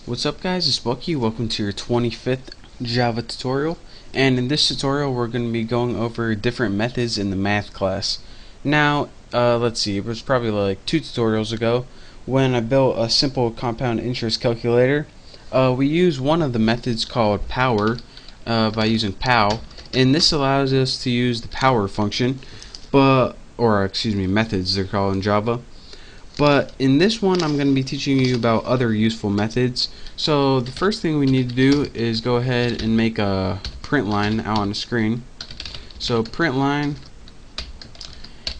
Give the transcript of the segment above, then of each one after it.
What's up guys, it's Bucky. Welcome to your 25th Java tutorial, and in this tutorial we're going to be going over different methods in the math class. Now, let's see, it was probably like 2 tutorials ago when I built a simple compound interest calculator. We use one of the methods called power by using pow, and this allows us to use the power function, methods they're called in Java. But in this one I'm going to be teaching you about other useful methods. So the first thing we need to do is go ahead and make a print line out on the screen. So print line,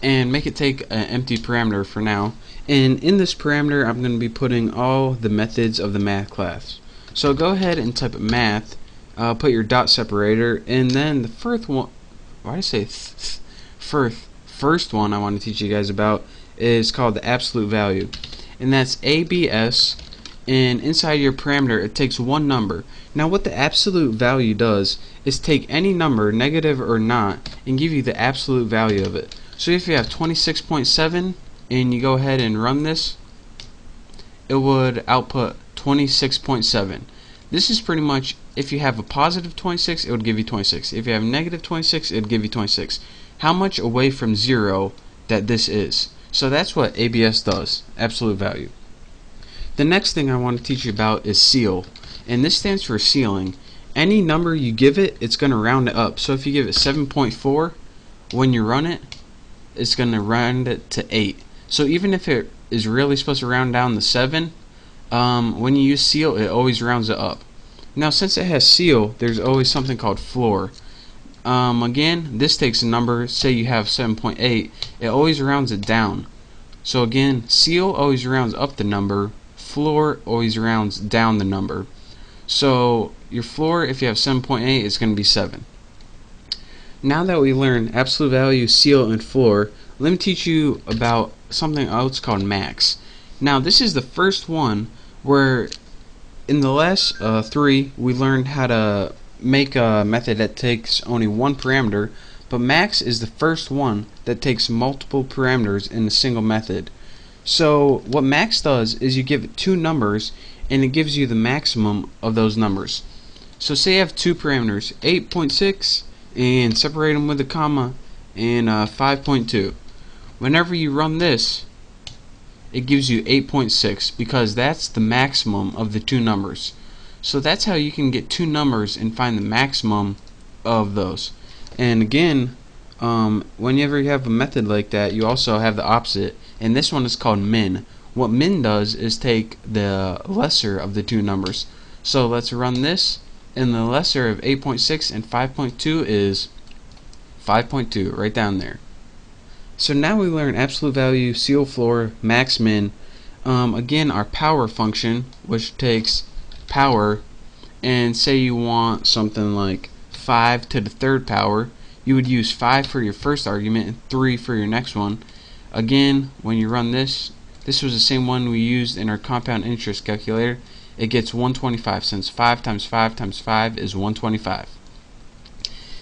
and make it take an empty parameter for now. And in this parameter I'm going to be putting all the methods of the math class. So go ahead and type math, put your dot separator, and then the first one, first one I want to teach you guys about is called the absolute value, and that's ABS, and inside your parameter it takes one number. Now what the absolute value does is take any number, negative or not, and give you the absolute value of it. So if you have 26.7 and you go ahead and run this, it would output 26.7. This is pretty much, if you have a positive 26 it would give you 26, if you have negative 26 it would give you 26. How much away from 0 that this is. So that's what ABS does, absolute value. The next thing I want to teach you about is ceil, and this stands for ceiling. Any number you give it, it's going to round it up. So if you give it 7.4, when you run it, it's going to round it to 8. So even if it is really supposed to round down to 7, when you use ceil, it always rounds it up. Now since it has ceil, there's always something called floor. Again, this takes a number, say you have 7.8, it always rounds it down. So again, ceil always rounds up the number, floor always rounds down the number. So your floor, if you have 7.8, is going to be 7. Now that we learned absolute value, ceil, and floor, let me teach you about something else called max. Now this is the first one where in the last 3 we learned how to make a method that takes only one parameter, but max is the first one that takes multiple parameters in a single method. So what max does is you give it 2 numbers and it gives you the maximum of those numbers. So say you have 2 parameters, 8.6 and separate them with a comma, and 5.2. Whenever you run this, it gives you 8.6 because that's the maximum of the 2 numbers. So that's how you can get 2 numbers and find the maximum of those. And again, whenever you have a method like that, you also have the opposite, and this one is called min. What min does is take the lesser of the 2 numbers. So let's run this, and the lesser of 8.6 and 5.2 is 5.2, right down there. So now we learn absolute value, ceil, floor, max, min. Again, our power function, which takes power, and say you want something like 5 to the 3rd power, you would use 5 for your first argument and 3 for your next one. Again, when you run this was the same one we used in our compound interest calculator. It gets 125, since 5 times 5 times 5 is 125.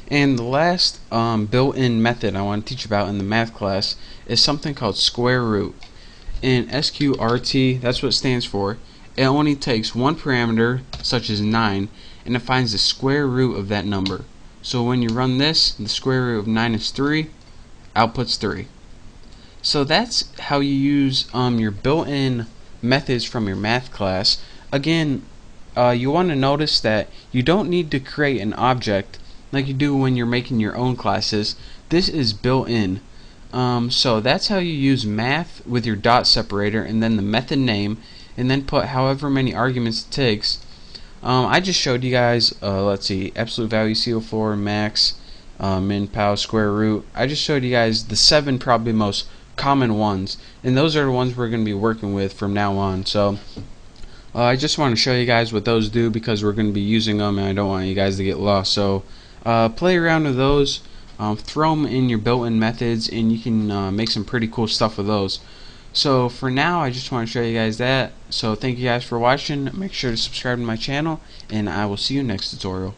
And the last built-in method I want to teach about in the math class is something called square root. And SQRT, that's what it stands for. It only takes one parameter, such as 9, and it finds the square root of that number. So when you run this, the square root of 9 is 3, outputs 3. So that's how you use your built-in methods from your math class. Again, you want to notice that you don't need to create an object like you do when you're making your own classes. This is built in. So that's how you use math with your dot separator and then the method name, and then put however many arguments it takes. I just showed you guys, let's see, absolute value, ceil, floor, max, min, pow, square root. I just showed you guys the 7 probably most common ones, and those are the ones we're going to be working with from now on. So I just want to show you guys what those do because we're going to be using them, and I don't want you guys to get lost. So play around with those, throw them in your built-in methods, and you can make some pretty cool stuff with those. So for now, I just want to show you guys that. So thank you guys for watching. Make sure to subscribe to my channel, and I will see you next tutorial.